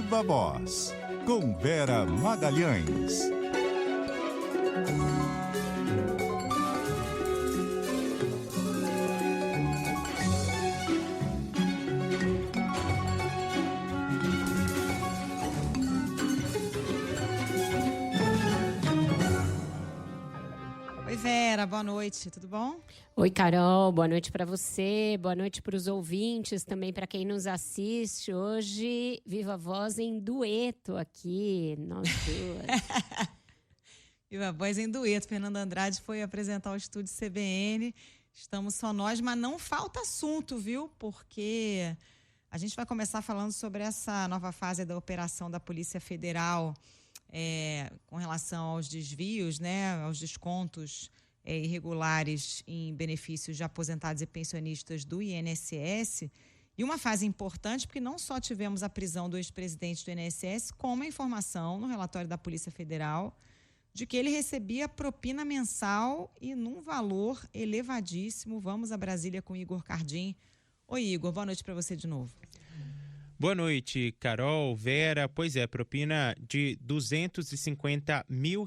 Viva Voz, com Vera Magalhães. Oi, Vera, boa noite, tudo bom? Oi, Carol, boa noite para você, boa noite para os ouvintes, também para quem nos assiste. Hoje, Viva Voz em dueto aqui, nós duas. Viva Voz em dueto. Fernanda Andrade foi apresentar o estúdio CBN. Estamos só nós, mas não falta assunto, viu? Porque a gente vai começar falando sobre essa nova fase da operação da Polícia Federal com relação aos desvios, né, aos descontos irregulares em benefícios de aposentados e pensionistas do INSS. E uma fase importante, porque não só tivemos a prisão do ex-presidente do INSS, como a informação no relatório da Polícia Federal de que ele recebia propina mensal e num valor elevadíssimo. Vamos a Brasília com Igor Cardim. Oi, Igor, boa noite para você de novo. Boa noite, Carol, Vera. Pois é, propina de R$250 mil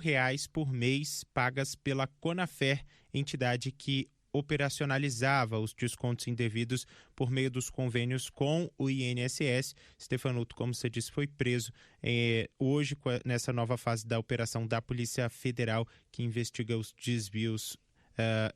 por mês pagas pela Conafer, entidade que operacionalizava os descontos indevidos por meio dos convênios com o INSS. Stefanuto, como você disse, foi preso hoje nessa nova fase da operação da Polícia Federal que investiga os desvios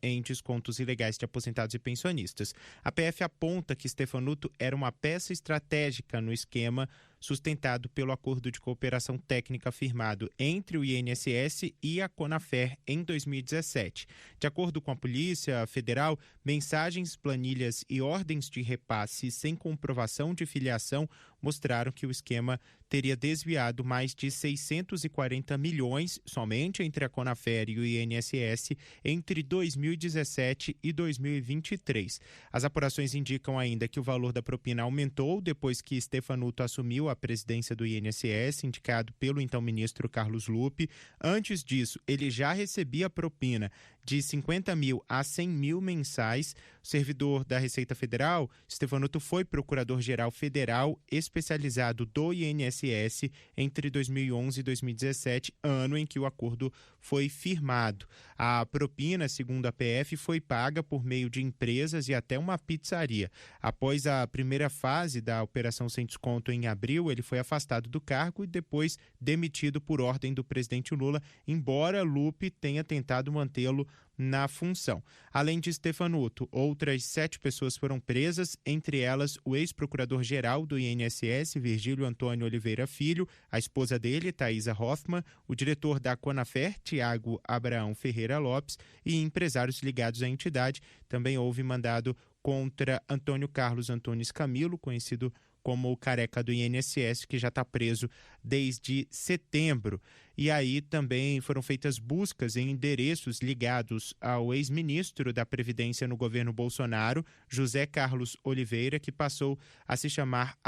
em descontos ilegais de aposentados e pensionistas. A PF aponta que Stefanuto era uma peça estratégica no esquema sustentado pelo acordo de cooperação técnica firmado entre o INSS e a Conafer em 2017. De acordo com a Polícia Federal, mensagens, planilhas e ordens de repasse sem comprovação de filiação mostraram que o esquema teria desviado mais de 640 milhões somente entre a Conafer e o INSS entre 2017 e 2023. As apurações indicam ainda que o valor da propina aumentou depois que Stefanuto assumiu a presidência do INSS, indicado pelo então ministro Carlos Lupe. Antes disso, ele já recebia propina de 50 mil a 100 mil mensais. O servidor da Receita Federal, Stefanuto, foi procurador-geral federal especializado do INSS entre 2011 e 2017, ano em que o acordo foi firmado. A propina, segundo a PF, foi paga por meio de empresas e até uma pizzaria. Após a primeira fase da operação sem desconto em abril, ele foi afastado do cargo e depois demitido por ordem do presidente Lula, embora Lupe tenha tentado mantê-lo na função. Além de Stefanuto, outras 7 pessoas foram presas, entre elas o ex-procurador-geral do INSS, Virgílio Antônio Oliveira Filho, a esposa dele, Thaisa Hoffmann, o diretor da Conafer, Tiago Abraão Ferreira Lopes, e empresários ligados à entidade. Também houve mandado contra Antônio Carlos Antunes Camilo, conhecido como o careca do INSS, que já está preso desde setembro. E aí também foram feitas buscas em endereços ligados ao ex-ministro da Previdência no governo Bolsonaro, José Carlos Oliveira, que passou a se chamar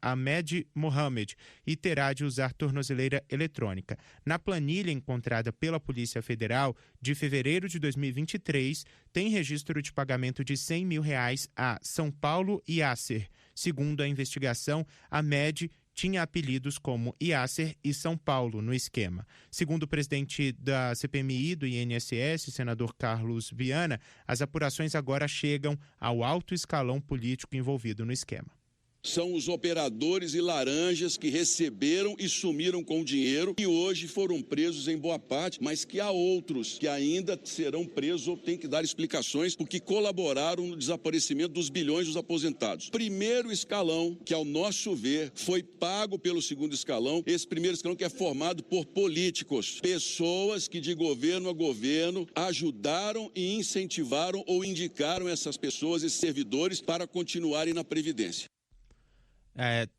Ahmed Mohamed e terá de usar tornozeleira eletrônica. Na planilha encontrada pela Polícia Federal, de fevereiro de 2023, tem registro de pagamento de R$100 mil a São Paulo e Yasser. Segundo a investigação, a MED tinha apelidos como Yasser e São Paulo no esquema. Segundo o presidente da CPMI do INSS, senador Carlos Viana, as apurações agora chegam ao alto escalão político envolvido no esquema. São os operadores e laranjas que receberam e sumiram com o dinheiro e hoje foram presos em boa parte, mas que há outros que ainda serão presos ou têm que dar explicações porque colaboraram no desaparecimento dos bilhões dos aposentados. Primeiro escalão, que ao nosso ver foi pago pelo segundo escalão, esse primeiro escalão que é formado por políticos, pessoas que de governo a governo ajudaram e incentivaram ou indicaram essas pessoas, esses servidores, para continuarem na Previdência.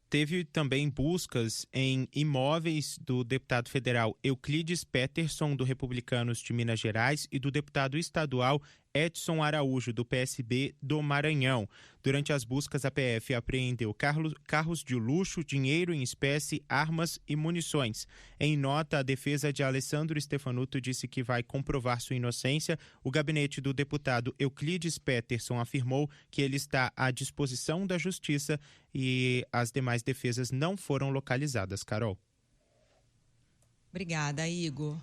Teve também buscas em imóveis do deputado federal Euclides Peterson, do Republicanos de Minas Gerais, e do deputado estadual Edson Araújo, do PSB do Maranhão. Durante as buscas, a PF apreendeu carros de luxo, dinheiro em espécie, armas e munições. Em nota, a defesa de Alessandro Stefanuto disse que vai comprovar sua inocência. O gabinete do deputado Euclides Peterson afirmou que ele está à disposição da Justiça e as demais demais defesas não foram localizadas. Carol. Obrigada, Igor.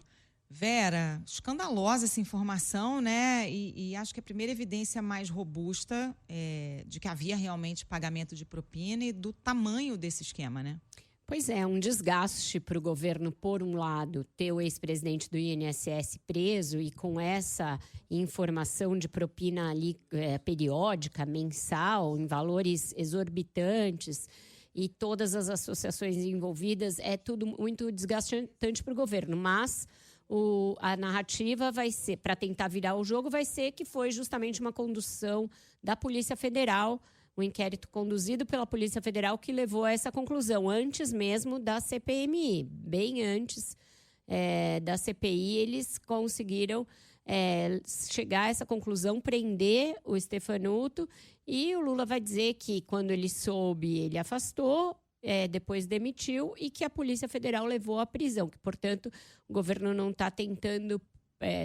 Vera, escandalosa essa informação, né? E acho que a primeira evidência mais robusta de que havia realmente pagamento de propina e do tamanho desse esquema, né? Pois é, um desgaste para o governo, por um lado, ter o ex-presidente do INSS preso e com essa informação de propina ali periódica, mensal, em valores exorbitantes, e todas as associações envolvidas, é tudo muito desgastante para o governo. Mas a narrativa vai ser, para tentar virar o jogo, vai ser que foi justamente uma condução da Polícia Federal, um inquérito conduzido pela Polícia Federal que levou a essa conclusão, antes mesmo da CPMI. Bem antes da CPI, eles conseguiram chegar a essa conclusão, prender o Stefanuto, e o Lula vai dizer que quando ele soube, ele afastou, depois demitiu, e que a Polícia Federal levou à prisão, que, portanto, o governo não está tentando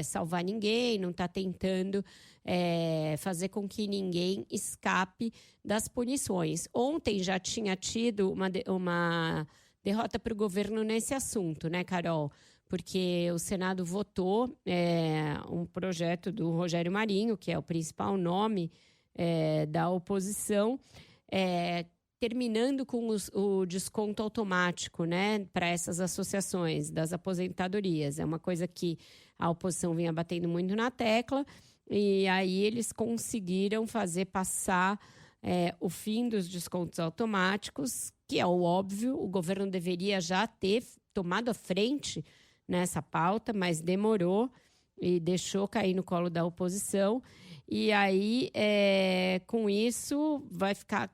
salvar ninguém, não está tentando fazer com que ninguém escape das punições. Ontem já tinha tido uma derrota para o governo nesse assunto, né, Carol? Porque o Senado votou um projeto do Rogério Marinho, que é o principal nome da oposição, terminando com o desconto automático, né, para essas associações das aposentadorias. É uma coisa que a oposição vinha batendo muito na tecla, e aí eles conseguiram fazer passar o fim dos descontos automáticos, que é o óbvio. O governo deveria já ter tomado a frente nessa pauta, mas demorou e deixou cair no colo da oposição. E aí, com isso, vai ficar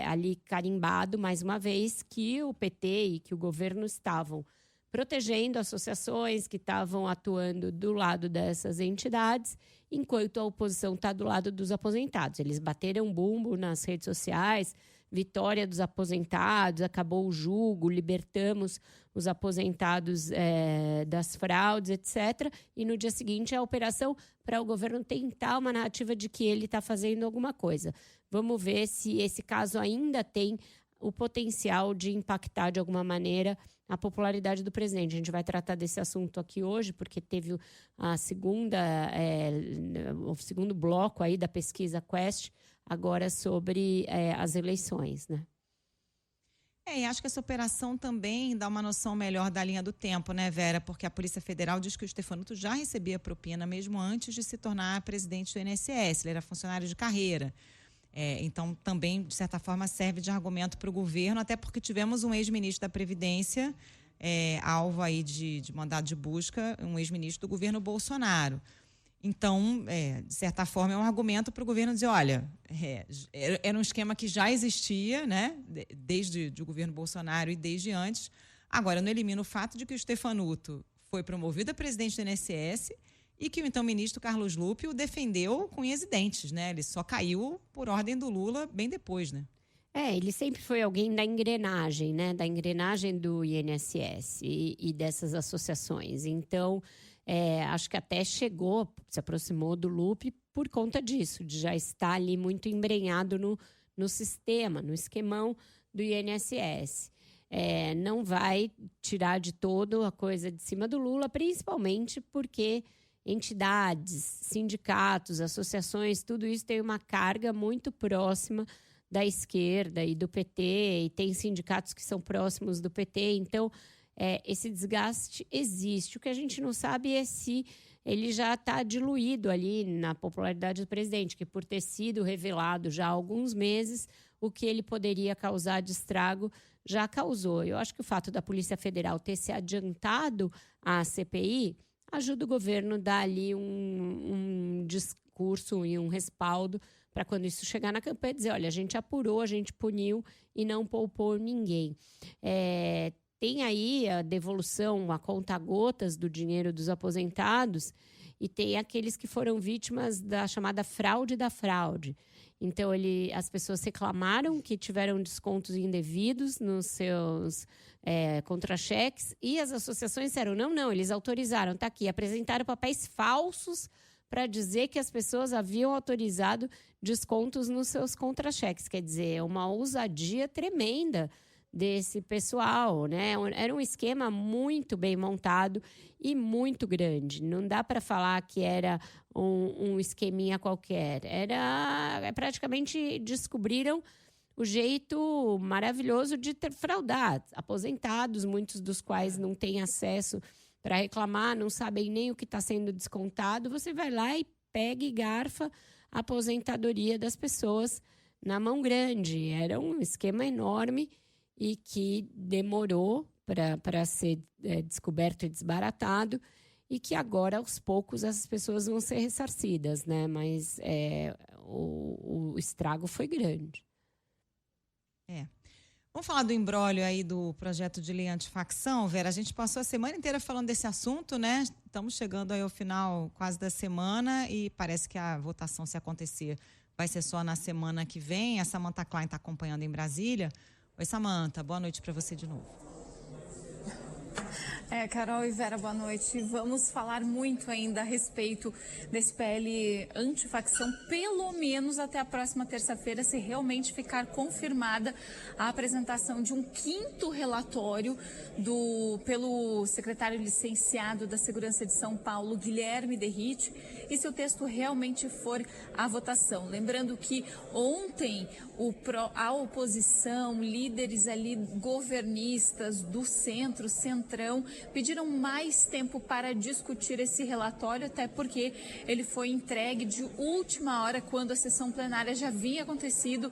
ali carimbado, mais uma vez, que o PT e que o governo estavam protegendo associações que estavam atuando do lado dessas entidades, enquanto a oposição está do lado dos aposentados. Eles bateram bumbo nas redes sociais, vitória dos aposentados, acabou o jugo, libertamos os aposentados das fraudes, etc. E no dia seguinte a operação para o governo tentar uma narrativa de que ele está fazendo alguma coisa. Vamos ver se esse caso ainda tem o potencial de impactar de alguma maneira a popularidade do presidente. A gente vai tratar desse assunto aqui hoje, porque teve o segundo bloco aí da pesquisa Quest, agora sobre as eleições, né? E acho que essa operação também dá uma noção melhor da linha do tempo, né, Vera? Porque a Polícia Federal diz que o Stefanuto já recebia propina mesmo antes de se tornar presidente do INSS. Ele era funcionário de carreira. Então, também, de certa forma, serve de argumento para o governo, até porque tivemos um ex-ministro da Previdência, alvo aí de mandado de busca, um ex-ministro do governo Bolsonaro. Então, de certa forma, é um argumento para o governo dizer, olha, era um esquema que já existia, né, desde o governo Bolsonaro e desde antes. Agora, não elimina o fato de que o Stefanuto foi promovido a presidente do INSS e que o então ministro Carlos Lupe o defendeu com unhas e dentes, né? Ele só caiu por ordem do Lula bem depois, né? Ele sempre foi alguém da engrenagem, né? Da engrenagem do INSS e dessas associações. Então, acho que até se aproximou do Lupe por conta disso, de já estar ali muito embrenhado no sistema, no esquemão do INSS. Não vai tirar de todo a coisa de cima do Lula, principalmente porque entidades, sindicatos, associações, tudo isso tem uma carga muito próxima da esquerda e do PT, e tem sindicatos que são próximos do PT, então esse desgaste existe. O que a gente não sabe é se ele já está diluído ali na popularidade do presidente, que por ter sido revelado já há alguns meses, o que ele poderia causar de estrago já causou. Eu acho que o fato da Polícia Federal ter se adiantado à CPI ajuda o governo a dar ali um discurso e um respaldo para quando isso chegar na campanha dizer, olha, a gente apurou, a gente puniu e não poupou ninguém. Tem aí a devolução, a conta-gotas do dinheiro dos aposentados e tem aqueles que foram vítimas da chamada fraude da fraude. Então, as pessoas reclamaram que tiveram descontos indevidos nos seus contra-cheques e as associações disseram, não, eles autorizaram, está aqui, apresentaram papéis falsos para dizer que as pessoas haviam autorizado descontos nos seus contra-cheques. Quer dizer, é uma ousadia tremenda desse pessoal, né? Era um esquema muito bem montado e muito grande. Não dá para falar que era um esqueminha qualquer. Praticamente descobriram o jeito maravilhoso de ter fraudado. Aposentados, muitos dos quais não têm acesso para reclamar, não sabem nem o que está sendo descontado. Você vai lá e pega e garfa a aposentadoria das pessoas na mão grande. Era um esquema enorme e que demorou para ser descoberto e desbaratado, e que agora, aos poucos, as pessoas vão ser ressarcidas, né? Mas o estrago foi grande. Vamos falar do imbróglio aí do projeto de lei antifacção, Vera? A gente passou a semana inteira falando desse assunto, né? Estamos chegando aí ao final quase da semana e parece que a votação, se acontecer, vai ser só na semana que vem. A Samantha Klein está acompanhando em Brasília. Oi, Samantha, boa noite para você de novo. Carol e Vera, boa noite. Vamos falar muito ainda a respeito desse PL antifacção, pelo menos até a próxima terça-feira, se realmente ficar confirmada a apresentação de um 5º relatório pelo secretário licenciado da Segurança de São Paulo, Guilherme Derrite, e se o texto realmente for à votação. Lembrando que ontem a oposição, líderes ali governistas do centrão, pediram mais tempo para discutir esse relatório, até porque ele foi entregue de última hora, quando a sessão plenária já vinha acontecendo.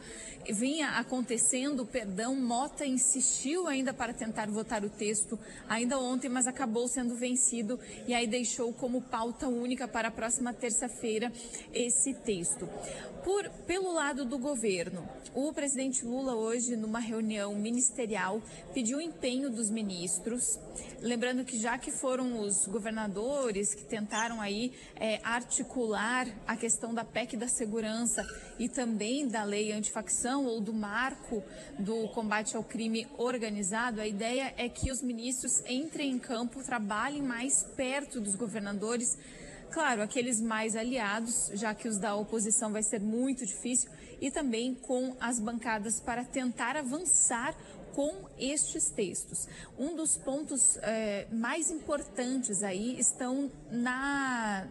Mota insistiu ainda para tentar votar o texto ainda ontem, mas acabou sendo vencido e aí deixou como pauta única para a próxima terça-feira esse texto. Pelo lado do governo, o presidente Lula hoje, numa reunião ministerial, pediu o empenho dos ministros, lembrando que já que foram os governadores que tentaram aí articular a questão da PEC da segurança e também da lei antifacção ou do marco do combate ao crime organizado, a ideia é que os ministros entrem em campo, trabalhem mais perto dos governadores. Claro, aqueles mais aliados, já que os da oposição vai ser muito difícil, e também com as bancadas para tentar avançar com estes textos. Um dos pontos mais importantes aí estão na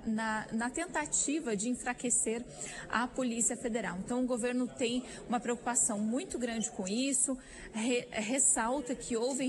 tentativa de enfraquecer a Polícia Federal. Então, o governo tem uma preocupação muito grande com isso, ressalta que houve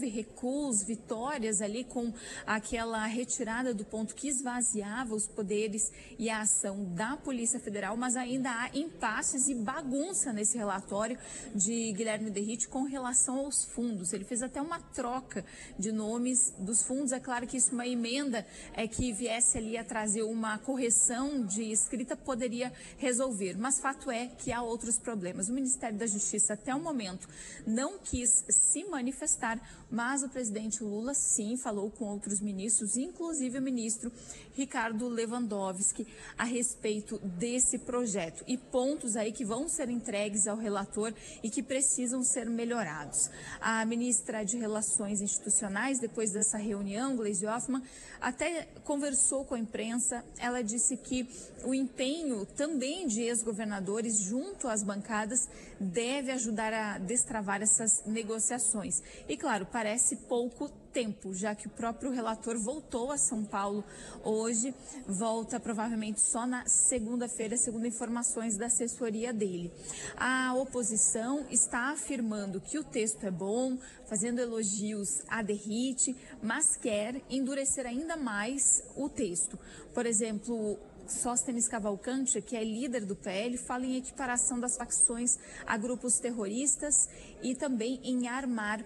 recuos, vitórias ali com aquela retirada do ponto que esvaziava os poderes e a ação da Polícia Federal, mas ainda há impasses e bagunça nesse relatório de Guilherme Derrite com relação aos fundos. Ele fez até uma troca de nomes dos fundos. É claro que isso, uma emenda que viesse ali a trazer uma correção de escrita, poderia resolver, mas fato é que há outros problemas. O Ministério da Justiça até o momento não quis se manifestar, mas o presidente Lula sim falou com outros ministros, inclusive o ministro Ricardo Lewandowski, a respeito desse projeto e pontos aí que vão ser entregues ao relator e que precisam ser melhorados. A ministra de Relações Institucionais, depois dessa reunião, Gleisi Hoffmann, até conversou com a imprensa. Ela disse que o empenho também de ex-governadores junto às bancadas deve ajudar a destravar essas negociações. E, claro, parece pouco tempo, já que o próprio relator voltou a São Paulo hoje, volta provavelmente só na segunda-feira, segundo informações da assessoria dele. A oposição está afirmando que o texto é bom, fazendo elogios a Derrite, mas quer endurecer ainda mais o texto. Por exemplo, Sóstenes Cavalcante, que é líder do PL, fala em equiparação das facções a grupos terroristas e também em armar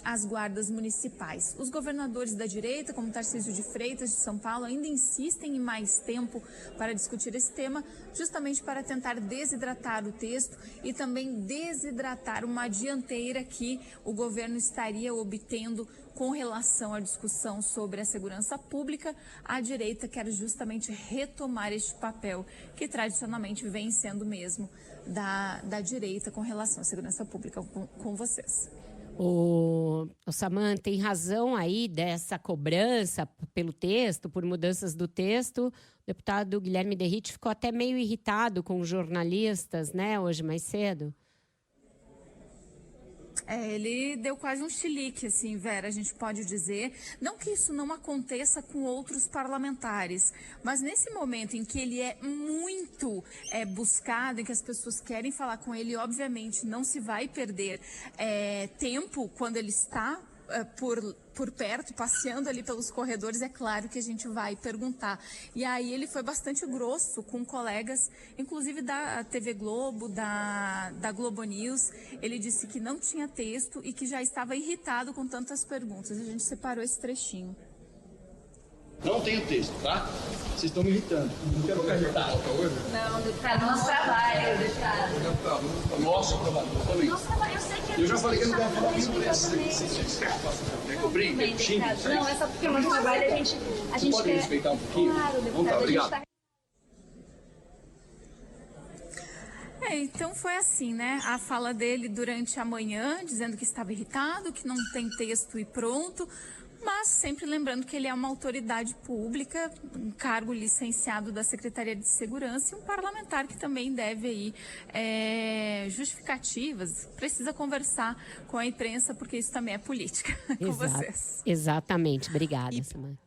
as guardas municipais. Os governadores da direita, como Tarcísio de Freitas, de São Paulo, ainda insistem em mais tempo para discutir esse tema, justamente para tentar desidratar o texto e também desidratar uma dianteira que o governo estaria obtendo com relação à discussão sobre a segurança pública. A direita quer justamente retomar este papel que tradicionalmente vem sendo mesmo da direita com relação à segurança pública. Com vocês. O Samantha tem razão aí dessa cobrança pelo texto, por mudanças do texto. O deputado Guilherme Derrite ficou até meio irritado com os jornalistas, né, hoje mais cedo. Ele deu quase um chilique, assim, Vera, a gente pode dizer. Não que isso não aconteça com outros parlamentares, mas nesse momento em que ele é muito buscado, em que as pessoas querem falar com ele, obviamente não se vai perder tempo quando ele está por perto, passeando ali pelos corredores, é claro que a gente vai perguntar. E aí ele foi bastante grosso com colegas, inclusive da TV Globo, da Globo News. Ele disse que não tinha texto e que já estava irritado com tantas perguntas. A gente separou esse trechinho. Não tenho texto, tá? Vocês estão me irritando. Não quero ficar irritado hoje. Não, deputado, nosso trabalho, deputado. Nosso trabalho também. Nosso trabalho, eu sei que é. Eu já falei que eu não quero falar com imprensa. Vocês querem que eu brinque? Eu xingue? Não, é só porque o nosso trabalho a gente pode quer... respeitar um pouquinho? Claro, deputado, Então tá, obrigado. a gente Então foi assim, né? A fala dele durante a manhã, dizendo que estava irritado, que não tem texto e pronto. Mas sempre lembrando que ele é uma autoridade pública, um cargo licenciado da Secretaria de Segurança e um parlamentar que também deve aí justificativas, precisa conversar com a imprensa, porque isso também é política com vocês. Exatamente, obrigada, Samara.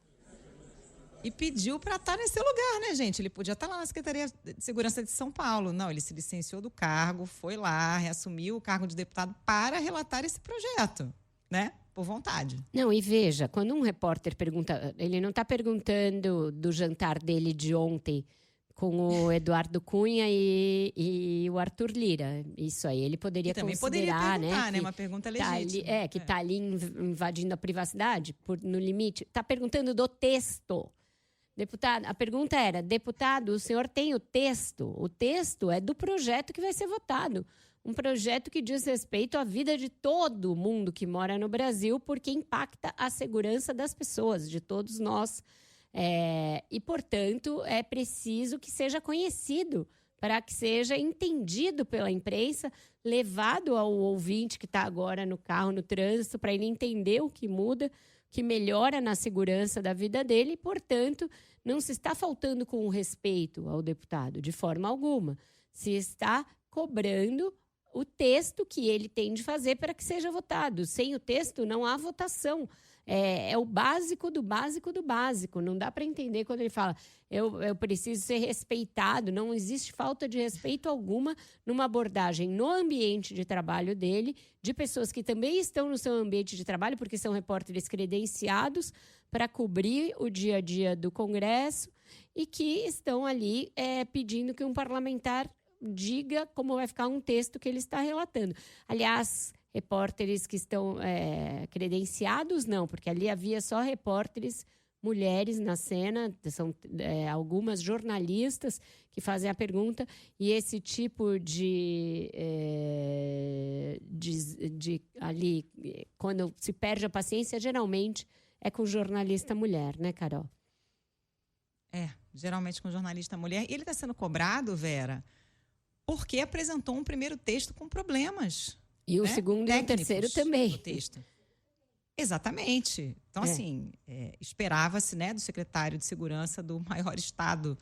E pediu para estar nesse lugar, né, gente? Ele podia estar lá na Secretaria de Segurança de São Paulo. Não, ele se licenciou do cargo, foi lá, reassumiu o cargo de deputado para relatar esse projeto, né? Por vontade. Não, e veja, quando um repórter pergunta, ele não está perguntando do jantar dele de ontem com o Eduardo Cunha e o Arthur Lira. Isso aí, ele poderia também considerar, poderia perguntar, né? Que uma pergunta tá legítima. ali, que está ali invadindo a privacidade, no limite. Está perguntando do texto. Deputado, a pergunta era, deputado, o senhor tem o texto? O texto é do projeto que vai ser votado. Um projeto que diz respeito à vida de todo mundo que mora no Brasil, porque impacta a segurança das pessoas, de todos nós. E, portanto, é preciso que seja conhecido, para que seja entendido pela imprensa, levado ao ouvinte que está agora no carro, no trânsito, para ele entender o que muda, que melhora na segurança da vida dele, e, portanto, não se está faltando com respeito ao deputado, de forma alguma. Se está cobrando o texto que ele tem de fazer para que seja votado. Sem o texto, não há votação. É o básico do básico do básico. Não dá para entender quando ele fala eu preciso ser respeitado. Não existe falta de respeito alguma numa abordagem no ambiente de trabalho dele, de pessoas que também estão no seu ambiente de trabalho, porque são repórteres credenciados para cobrir o dia a dia do Congresso e que estão ali pedindo que um parlamentar diga como vai ficar um texto que ele está relatando. Aliás, repórteres que estão credenciados, não, porque ali havia só repórteres mulheres na cena, são algumas jornalistas que fazem a pergunta, e esse tipo de ali, quando se perde a paciência, geralmente é com jornalista mulher, né, Carol? Geralmente com jornalista mulher. E ele está sendo cobrado, Vera, porque apresentou um primeiro texto com problemas. E o segundo e o terceiro também. O texto. Exatamente. Então, assim, esperava-se, né, do secretário de Segurança do maior estado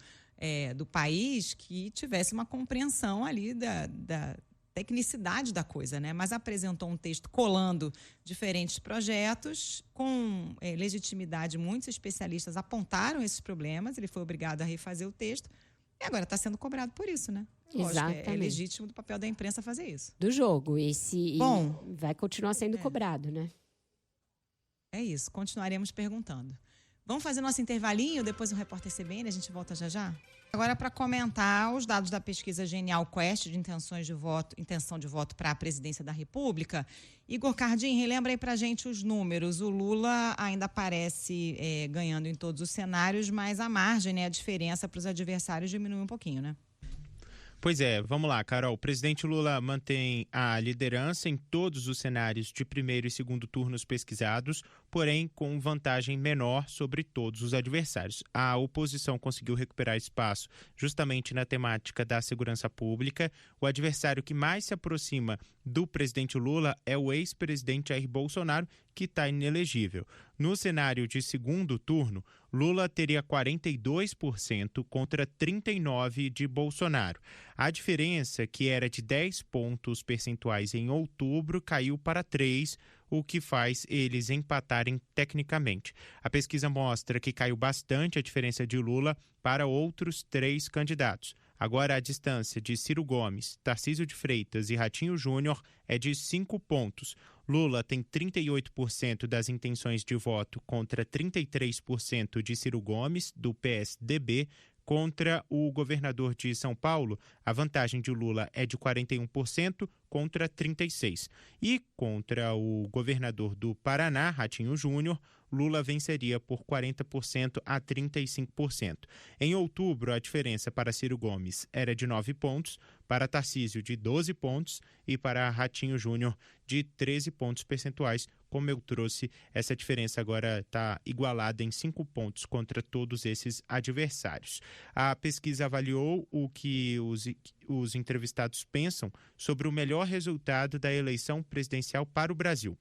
do país que tivesse uma compreensão ali da tecnicidade da coisa, né? Mas apresentou um texto colando diferentes projetos com legitimidade. Muitos especialistas apontaram esses problemas, ele foi obrigado a refazer o texto e agora está sendo cobrado por isso, né? Exatamente. É legítimo do papel da imprensa fazer isso. Do jogo. E Bom, vai continuar sendo cobrado, né? É isso, continuaremos perguntando. Vamos fazer nosso intervalinho, depois o repórter CBN, a gente volta já já? Agora, para comentar os dados da pesquisa Genial Quest de intenção de voto para a presidência da República, Igor Cardim, relembra aí para a gente os números. O Lula ainda aparece ganhando em todos os cenários, mas a margem, né, a diferença para os adversários diminui um pouquinho, né? Pois é, vamos lá, Carol. O presidente Lula mantém a liderança em todos os cenários de primeiro e segundo turnos pesquisados, porém com vantagem menor sobre todos os adversários. A oposição conseguiu recuperar espaço justamente na temática da segurança pública. O adversário que mais se aproxima do presidente Lula é o ex-presidente Jair Bolsonaro, que está inelegível. No cenário de segundo turno, Lula teria 42% contra 39% de Bolsonaro. A diferença, que era de 10 pontos percentuais em outubro, caiu para 3, o que faz eles empatarem tecnicamente. A pesquisa mostra que caiu bastante a diferença de Lula para outros 3 candidatos. Agora, a distância de Ciro Gomes, Tarcísio de Freitas e Ratinho Júnior é de 5 pontos. Lula tem 38% das intenções de voto contra 33% de Ciro Gomes, do PSDB. Contra o governador de São Paulo, a vantagem de Lula é de 41% contra 36%. E contra o governador do Paraná, Ratinho Júnior, Lula venceria por 40% a 35%. Em outubro, a diferença para Ciro Gomes era de 9 pontos, para Tarcísio de 12 pontos e para Ratinho Júnior de 13 pontos percentuais. Como eu trouxe, essa diferença agora está igualada em 5 pontos contra todos esses adversários. A pesquisa avaliou o que os entrevistados pensam sobre o melhor resultado da eleição presidencial para o Brasil.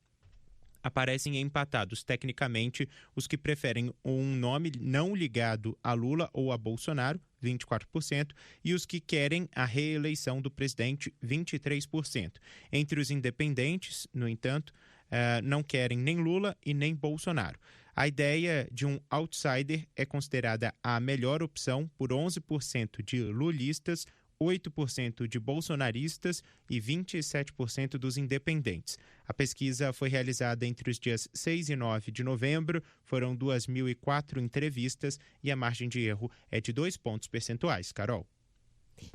Aparecem empatados tecnicamente os que preferem um nome não ligado a Lula ou a Bolsonaro, 24%, e os que querem a reeleição do presidente, 23%. Entre os independentes, no entanto, não querem nem Lula e nem Bolsonaro. A ideia de um outsider é considerada a melhor opção por 11% de lulistas, 8% de bolsonaristas e 27% dos independentes. A pesquisa foi realizada entre os dias 6 e 9 de novembro, foram 2.004 entrevistas e a margem de erro é de 2 pontos percentuais. Carol.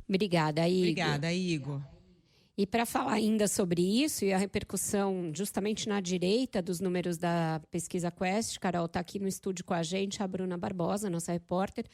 Obrigada, Igor. Obrigada, Igor. E para falar ainda sobre isso e a repercussão justamente na direita dos números da pesquisa Quest, Carol, está aqui no estúdio com a gente, a Bruna Barbosa, nossa repórter,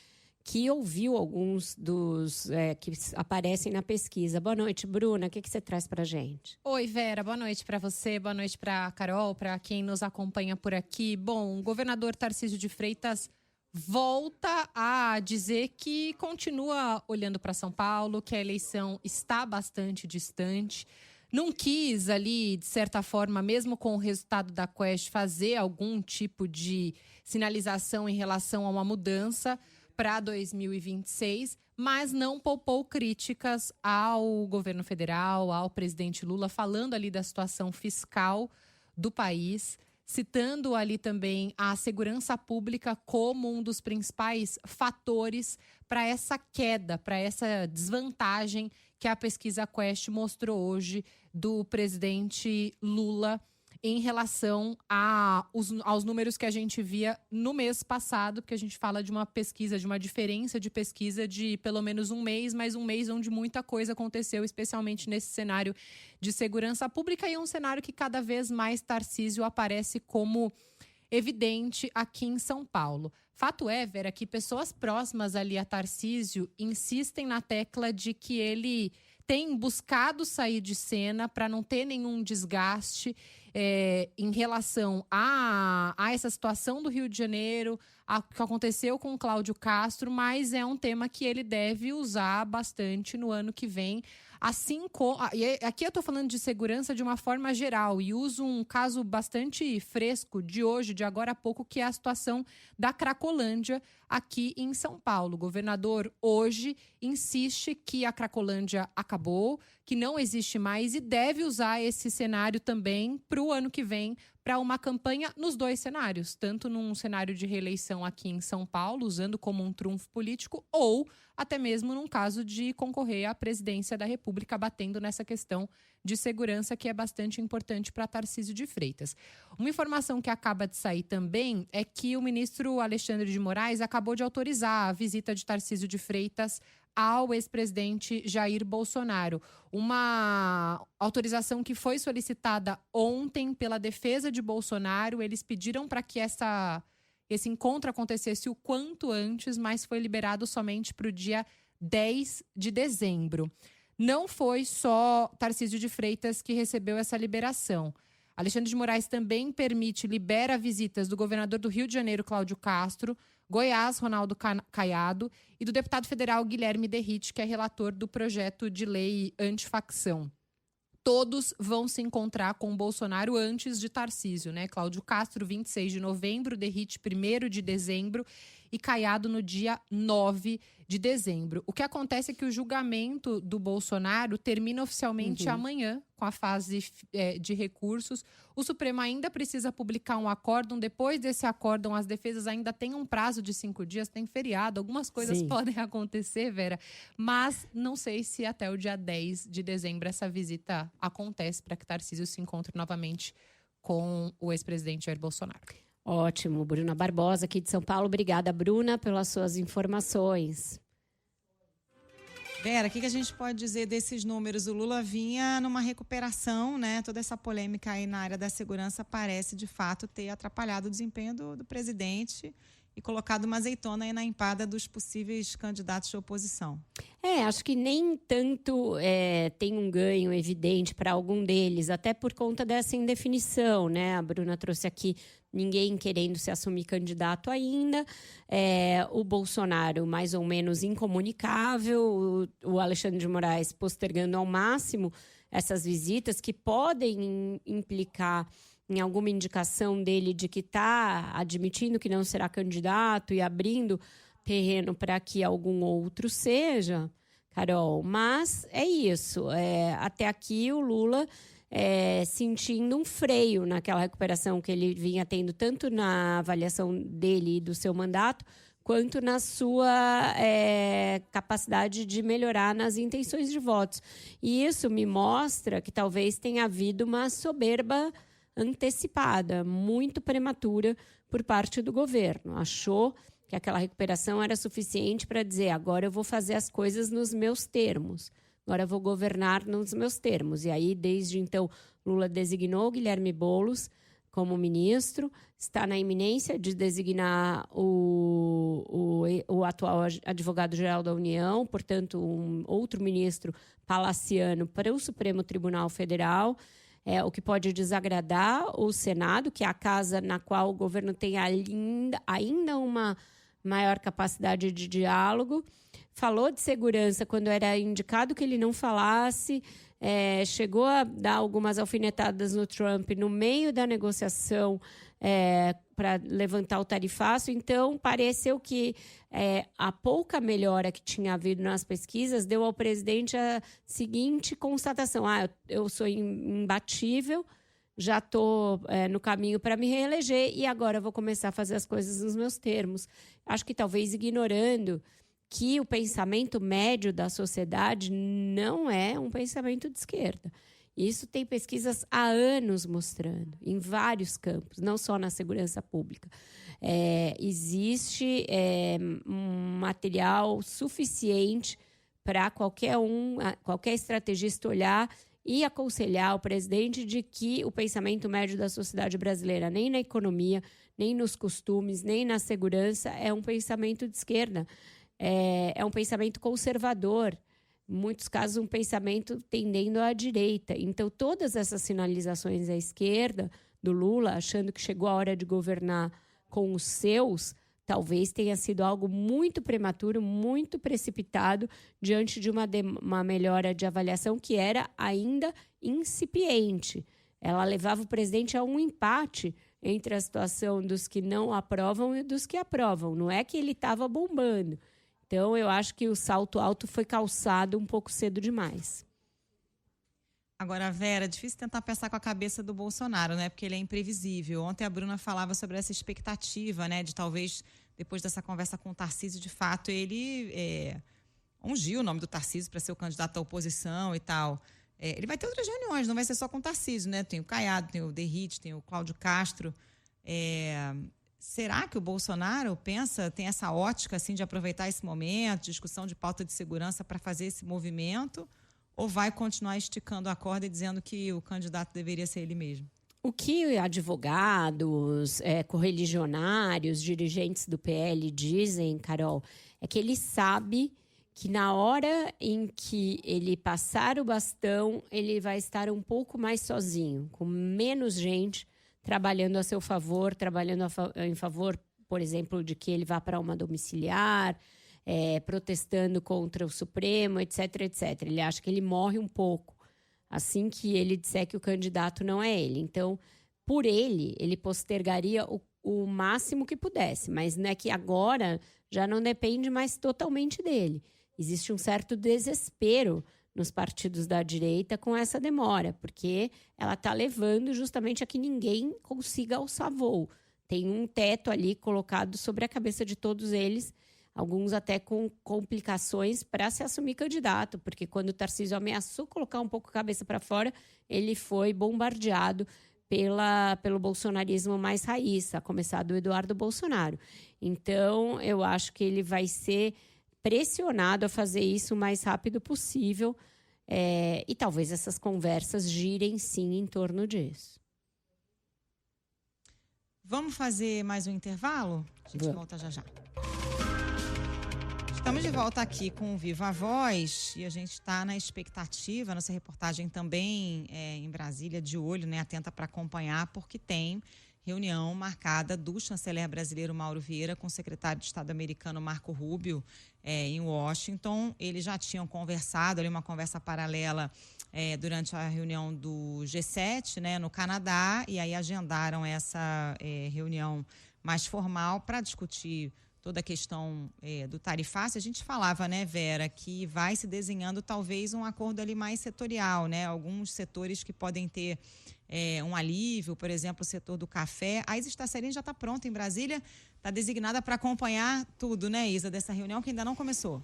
que ouviu alguns dos que aparecem na pesquisa. Boa noite, Bruna. O que você traz para a gente? Oi, Vera. Boa noite para você, boa noite para a Carol, para quem nos acompanha por aqui. Bom, o governador Tarcísio de Freitas volta a dizer que continua olhando para São Paulo, que a eleição está bastante distante. Não quis ali, de certa forma, mesmo com o resultado da Quest, fazer algum tipo de sinalização em relação a uma mudança para 2026, mas não poupou críticas ao governo federal, ao presidente Lula, falando ali da situação fiscal do país, citando ali também a segurança pública como um dos principais fatores para essa queda, para essa desvantagem que a pesquisa Quest mostrou hoje do presidente Lula em relação aos números que a gente via no mês passado, porque a gente fala de uma pesquisa, de uma diferença de pesquisa de pelo menos um mês, mas um mês onde muita coisa aconteceu, especialmente nesse cenário de segurança pública, e é um cenário que cada vez mais Tarcísio aparece como evidente aqui em São Paulo. Fato é, Vera, que pessoas próximas ali a Tarcísio insistem na tecla de que ele tem buscado sair de cena para não ter nenhum desgaste em relação a essa situação do Rio de Janeiro, o que aconteceu com o Cláudio Castro, mas é um tema que ele deve usar bastante no ano que vem. Assim como. Aqui eu estou falando de segurança de uma forma geral e uso um caso bastante fresco de hoje, de agora a pouco, que é a situação da Cracolândia aqui em São Paulo. O governador hoje insiste que a Cracolândia acabou, que não existe mais e deve usar esse cenário também para o ano que vem, para uma campanha nos dois cenários, tanto num cenário de reeleição aqui em São Paulo, usando como um trunfo político, ou até mesmo num caso de concorrer à presidência da República, batendo nessa questão de segurança que é bastante importante para Tarcísio de Freitas. Uma informação que acaba de sair também é que o ministro Alexandre de Moraes acabou de autorizar a visita de Tarcísio de Freitas ao ex-presidente Jair Bolsonaro. Uma autorização que foi solicitada ontem pela defesa de Bolsonaro. Eles pediram para que esse encontro acontecesse o quanto antes, mas foi liberado somente para o dia 10 de dezembro. Não foi só Tarcísio de Freitas que recebeu essa liberação. Alexandre de Moraes também libera visitas do governador do Rio de Janeiro, Cláudio Castro, Goiás, Ronaldo Caiado, e do deputado federal Guilherme Derrite, que é relator do projeto de lei antifacção. todos vão se encontrar com o Bolsonaro antes de Tarcísio, né? Cláudio Castro, 26 de novembro, Derrite, 1º de dezembro e Caiado no dia 9 de dezembro. O que acontece é que o julgamento do Bolsonaro termina oficialmente amanhã, com a fase de recursos. O Supremo ainda precisa publicar um acórdão. Depois desse acórdão, as defesas ainda têm um prazo de 5 dias, tem feriado. Algumas coisas podem acontecer, Vera, mas não sei se até o dia 10 de dezembro essa visita acontece para que Tarcísio se encontre novamente com o ex-presidente Jair Bolsonaro. Ótimo, Bruna Barbosa, aqui de São Paulo. Obrigada, Bruna, pelas suas informações. Vera, o que a gente pode dizer desses números? O Lula vinha numa recuperação, né? Toda essa polêmica aí na área da segurança parece, de fato, ter atrapalhado o desempenho do presidente e colocado uma azeitona aí na empada dos possíveis candidatos de oposição. Acho que nem tanto tem um ganho evidente para algum deles, até por conta dessa indefinição, né? A Bruna trouxe aqui ninguém querendo se assumir candidato ainda, o Bolsonaro mais ou menos incomunicável, o Alexandre de Moraes postergando ao máximo essas visitas que podem implicar em alguma indicação dele de que está admitindo que não será candidato e abrindo terreno para que algum outro seja, Carol. Mas é isso. Até aqui o Lula sentindo um freio naquela recuperação que ele vinha tendo, tanto na avaliação dele e do seu mandato, quanto na sua capacidade de melhorar nas intenções de votos. E isso me mostra que talvez tenha havido uma soberba antecipada, muito prematura por parte do governo. Achou que aquela recuperação era suficiente para dizer agora eu vou fazer as coisas nos meus termos, agora eu vou governar nos meus termos. E aí, desde então, Lula designou Guilherme Boulos como ministro, está na iminência de designar o atual advogado-geral da União, portanto, um outro ministro palaciano para o Supremo Tribunal Federal, o que pode desagradar o Senado, que é a casa na qual o governo tem ainda uma maior capacidade de diálogo. Falou de segurança quando era indicado que ele não falasse, chegou a dar algumas alfinetadas no Trump no meio da negociação para levantar o tarifaço. Então, pareceu que a pouca melhora que tinha havido nas pesquisas deu ao presidente a seguinte constatação: eu sou imbatível, já estou no caminho para me reeleger e agora vou começar a fazer as coisas nos meus termos. Acho que talvez ignorando que o pensamento médio da sociedade não é um pensamento de esquerda. Isso tem pesquisas há anos mostrando, em vários campos, não só na segurança pública. Existe um material suficiente para qualquer estrategista olhar e aconselhar o presidente de que o pensamento médio da sociedade brasileira, nem na economia, nem nos costumes, nem na segurança, é um pensamento de esquerda. É um pensamento conservador, em muitos casos um pensamento tendendo à direita. Então, todas essas sinalizações à esquerda do Lula, achando que chegou a hora de governar com os seus, talvez tenha sido algo muito prematuro, muito precipitado, diante de uma melhora de avaliação que era ainda incipiente. Ela levava o presidente a um empate entre a situação dos que não aprovam e dos que aprovam. Não é que ele estava bombando. Então, eu acho que o salto alto foi calçado um pouco cedo demais. Agora, Vera, é difícil tentar pensar com a cabeça do Bolsonaro, né? Porque ele é imprevisível. Ontem a Bruna falava sobre essa expectativa, né? De talvez, depois dessa conversa com o Tarcísio, de fato, ele ungiu o nome do Tarcísio para ser o candidato à oposição e tal. Ele vai ter outras reuniões, não vai ser só com o Tarcísio, né? Tem o Caiado, tem o Derrite, tem o Cláudio Castro. Será que o Bolsonaro tem essa ótica assim, de aproveitar esse momento, discussão de pauta de segurança para fazer esse movimento? Ou vai continuar esticando a corda e dizendo que o candidato deveria ser ele mesmo? O que advogados, correligionários, dirigentes do PL dizem, Carol, é que ele sabe que na hora em que ele passar o bastão, ele vai estar um pouco mais sozinho, com menos gente trabalhando a seu favor, trabalhando em favor, por exemplo, de que ele vá para uma domiciliar, protestando contra o Supremo, etc, etc. Ele acha que ele morre um pouco assim que ele disser que o candidato não é ele. Então, por ele postergaria o máximo que pudesse, mas não é que agora já não depende mais totalmente dele. Existe um certo desespero nos partidos da direita com essa demora, porque ela está levando justamente a que ninguém consiga alçar voo. Tem um teto ali colocado sobre a cabeça de todos eles, alguns até com complicações para se assumir candidato, porque quando o Tarcísio ameaçou colocar um pouco a cabeça para fora, ele foi bombardeado pelo bolsonarismo mais raiz, a começar do Eduardo Bolsonaro. Então, eu acho que ele vai ser pressionado a fazer isso o mais rápido possível, e talvez essas conversas girem sim em torno disso. Vamos fazer mais um intervalo? A gente volta já já. Estamos de volta aqui com o Viva Voz e a gente está na expectativa, nossa reportagem também em Brasília, de olho, né, atenta para acompanhar, porque tem reunião marcada do chanceler brasileiro Mauro Vieira com o secretário de Estado americano Marco Rubio em Washington. Eles já tinham conversado, ali uma conversa paralela durante a reunião do G7, né, no Canadá, e aí agendaram essa reunião mais formal para discutir toda a questão do tarifácio. A gente falava, né, Vera, que vai se desenhando talvez um acordo ali mais setorial, né? Alguns setores que podem ter um alívio, por exemplo, o setor do café. A Isa Stacerini já está pronta em Brasília, está designada para acompanhar tudo, né, Isa, dessa reunião que ainda não começou.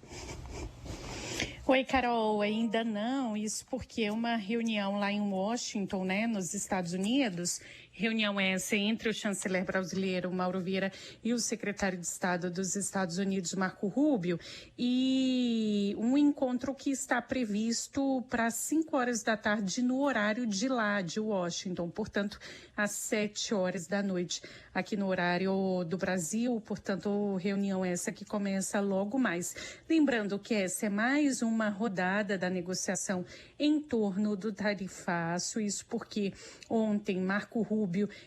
Oi, Carol, ainda não, isso porque é uma reunião lá em Washington, né, nos Estados Unidos, reunião essa entre o chanceler brasileiro Mauro Vieira e o secretário de Estado dos Estados Unidos, Marco Rubio, e um encontro que está previsto para 5 horas da tarde no horário de lá, de Washington, portanto, às 7 horas da noite, aqui no horário do Brasil, portanto, reunião essa que começa logo mais. Lembrando que essa é mais uma rodada da negociação em torno do tarifaço, isso porque ontem Marco Rubio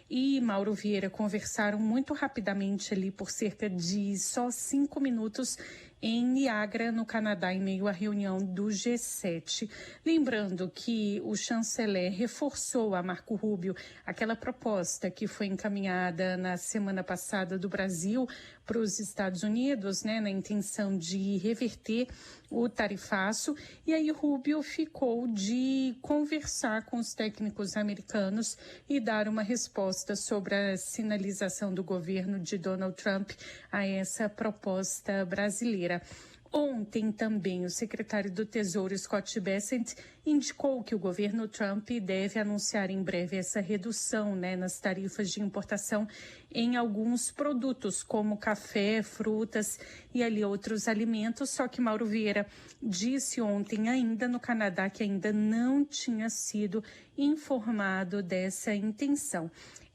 e Mauro Vieira conversaram muito rapidamente ali por cerca de só 5 minutos em Niagara, no Canadá, em meio à reunião do G7. Lembrando que o chanceler reforçou a Marco Rubio aquela proposta que foi encaminhada na semana passada do Brasil para os Estados Unidos, né, na intenção de reverter o tarifaço, e aí Rubio ficou de conversar com os técnicos americanos e dar uma resposta sobre a sinalização do governo de Donald Trump a essa proposta brasileira. Ontem também o secretário do Tesouro, Scott Bessent, indicou que o governo Trump deve anunciar em breve essa redução, né, nas tarifas de importação em alguns produtos, como café, frutas e ali outros alimentos. Só que Mauro Vieira disse ontem ainda no Canadá que ainda não tinha sido informado dessa intenção.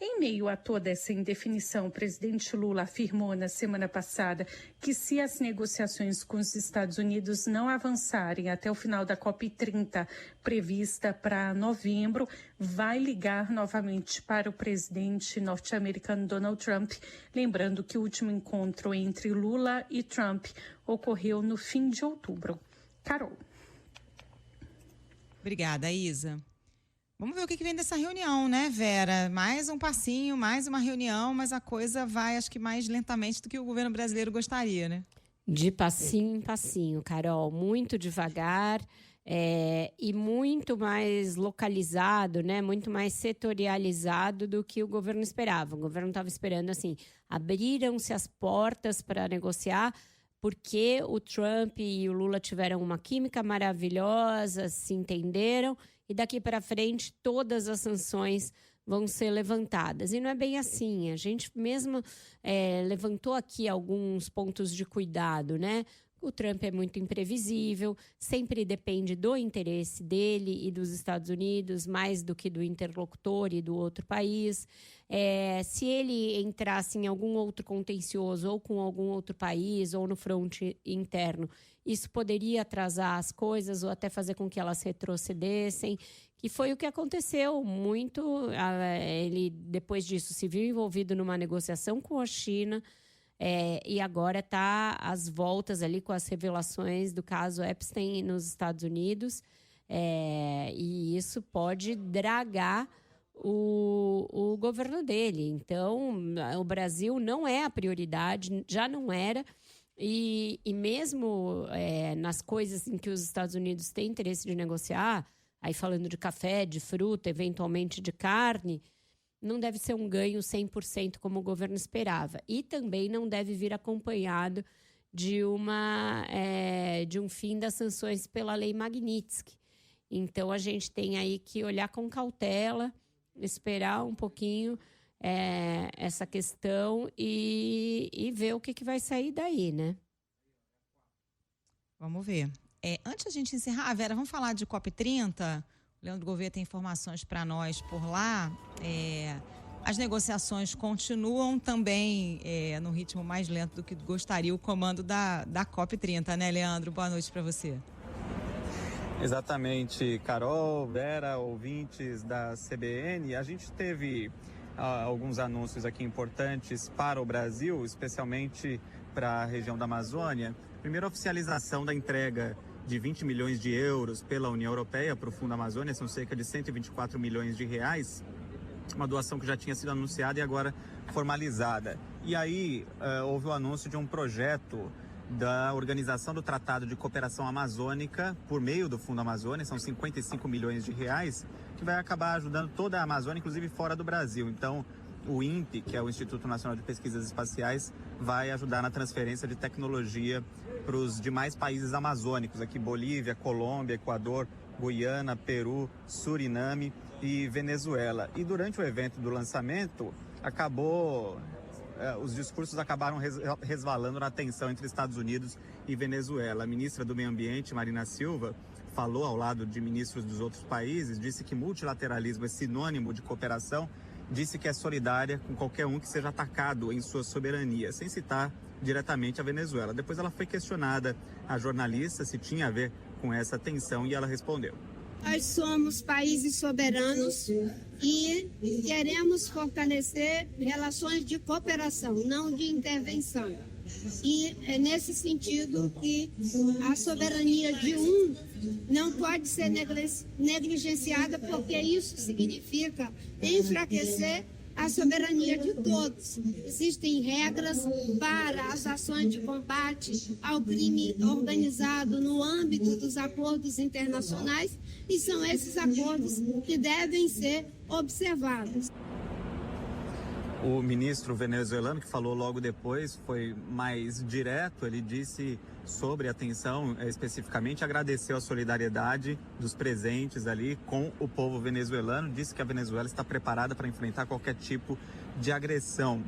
Em meio a toda essa indefinição, o presidente Lula afirmou na semana passada que se as negociações com os Estados Unidos não avançarem até o final da COP30, prevista para novembro, vai ligar novamente para o presidente norte-americano Donald Trump, lembrando que o último encontro entre Lula e Trump ocorreu no fim de outubro. Carol. Obrigada, Isa. Vamos ver o que vem dessa reunião, né, Vera? Mais um passinho, mais uma reunião, mas a coisa vai, acho que mais lentamente do que o governo brasileiro gostaria, né? De passinho em passinho, Carol. Muito devagar e muito mais localizado, né? Muito mais setorializado do que o governo esperava. O governo estava esperando, assim, abriram-se as portas para negociar, porque o Trump e o Lula tiveram uma química maravilhosa, se entenderam, e daqui para frente todas as sanções vão ser levantadas. E não é bem assim. A gente mesmo levantou aqui alguns pontos de cuidado, né? O Trump é muito imprevisível, sempre depende do interesse dele e dos Estados Unidos, mais do que do interlocutor e do outro país. Se ele entrasse em algum outro contencioso ou com algum outro país ou no fronte interno, isso poderia atrasar as coisas ou até fazer com que elas retrocedessem, que foi o que aconteceu muito. Ele, depois disso, se viu envolvido numa negociação com a China, e agora está às voltas ali com as revelações do caso Epstein nos Estados Unidos. e isso pode dragar o governo dele. Então, o Brasil não é a prioridade, já não era, e mesmo nas coisas em que os Estados Unidos têm interesse de negociar, aí falando de café, de fruta, eventualmente de carne, não deve ser um ganho 100% como o governo esperava. E também não deve vir acompanhado de um fim das sanções pela Lei Magnitsky. Então, a gente tem aí que olhar com cautela, esperar um pouquinho essa questão e ver o que vai sair daí, né? Vamos ver. Antes de a gente encerrar, Vera, vamos falar de COP30? O Leandro Gouveia tem informações para nós por lá. As negociações continuam também no ritmo mais lento do que gostaria o comando da COP30, né, Leandro? Boa noite para você. Exatamente, Carol, Vera, ouvintes da CBN. A gente teve alguns anúncios aqui importantes para o Brasil, especialmente para a região da Amazônia. Primeiro, a oficialização da entrega de 20 milhões de euros pela União Europeia para o Fundo Amazônia, são cerca de 124 milhões de reais, uma doação que já tinha sido anunciada e agora formalizada. E aí houve o anúncio de um projeto da Organização do Tratado de Cooperação Amazônica por meio do Fundo Amazônia, são 55 milhões de reais, que vai acabar ajudando toda a Amazônia, inclusive fora do Brasil. Então, o INPE, que é o Instituto Nacional de Pesquisas Espaciais, vai ajudar na transferência de tecnologia para os demais países amazônicos, aqui Bolívia, Colômbia, Equador, Guiana, Peru, Suriname e Venezuela. E durante o evento do lançamento, os discursos acabaram resvalando na tensão entre Estados Unidos e Venezuela. A ministra do Meio Ambiente, Marina Silva, falou ao lado de ministros dos outros países, disse que multilateralismo é sinônimo de cooperação, disse que é solidária com qualquer um que seja atacado em sua soberania, sem citar diretamente a Venezuela. Depois ela foi questionada, a jornalista, se tinha a ver com essa tensão e ela respondeu. Nós somos países soberanos e queremos fortalecer relações de cooperação, não de intervenção. E é nesse sentido que a soberania de um não pode ser negligenciada, porque isso significa enfraquecer a soberania de todos. Existem regras para as ações de combate ao crime organizado no âmbito dos acordos internacionais e são esses acordos que devem ser observados. O ministro venezuelano, que falou logo depois, foi mais direto. Ele disse sobre a tensão, especificamente, agradeceu a solidariedade dos presentes ali com o povo venezuelano. Disse que a Venezuela está preparada para enfrentar qualquer tipo de agressão.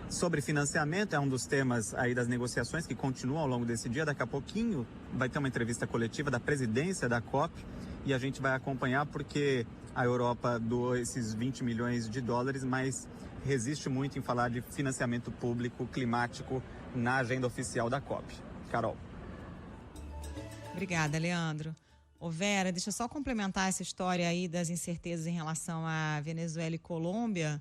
Sobre financiamento, é um dos temas aí das negociações que continuam ao longo desse dia. Daqui a pouquinho vai ter uma entrevista coletiva da presidência da COP e a gente vai acompanhar porque a Europa doou esses 20 milhões de dólares, mas resiste muito em falar de financiamento público climático na agenda oficial da COP. Carol. Obrigada, Leandro. Vera, deixa eu só complementar essa história aí das incertezas em relação à Venezuela e Colômbia.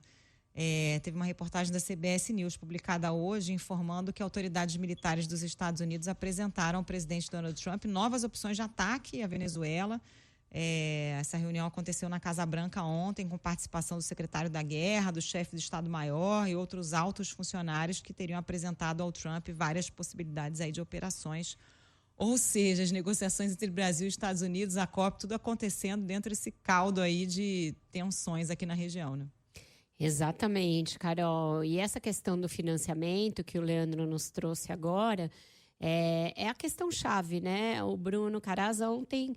Teve uma reportagem da CBS News publicada hoje informando que autoridades militares dos Estados Unidos apresentaram ao presidente Donald Trump novas opções de ataque à Venezuela. Essa reunião aconteceu na Casa Branca ontem, com participação do secretário da Guerra, do chefe do Estado-Maior e outros altos funcionários que teriam apresentado ao Trump várias possibilidades aí de operações. Ou seja, as negociações entre Brasil e Estados Unidos, a COP, tudo acontecendo dentro desse caldo aí de tensões aqui na região, né? Exatamente, Carol. E essa questão do financiamento que o Leandro nos trouxe agora é a questão chave, né? O Bruno Caraza ontem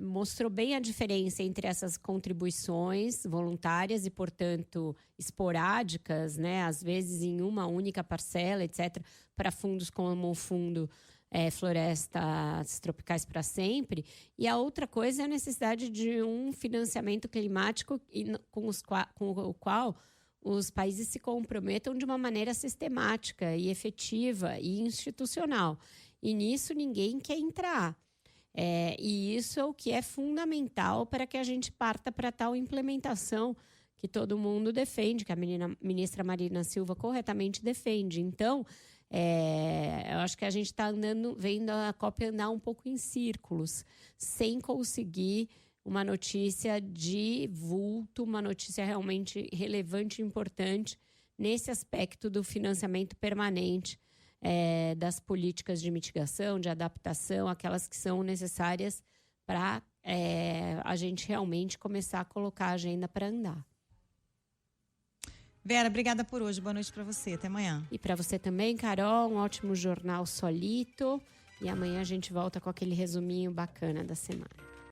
mostrou bem a diferença entre essas contribuições voluntárias e, portanto, esporádicas, né? Às vezes em uma única parcela, etc., para fundos como o Fundo Florestas Tropicais para Sempre. E a outra coisa é a necessidade de um financiamento climático com o qual os países se comprometam de uma maneira sistemática e efetiva e institucional. E nisso ninguém quer entrar. E isso é o que é fundamental para que a gente parta para tal implementação que todo mundo defende, que a ministra Marina Silva corretamente defende. Então, Eu acho que a gente está vendo a COP andar um pouco em círculos, sem conseguir uma notícia de vulto, uma notícia realmente relevante e importante nesse aspecto do financiamento permanente das políticas de mitigação, de adaptação, aquelas que são necessárias para a gente realmente começar a colocar a agenda para andar. Vera, obrigada por hoje. Boa noite para você. Até amanhã. E para você também, Carol, um ótimo jornal solito. E amanhã a gente volta com aquele resuminho bacana da semana.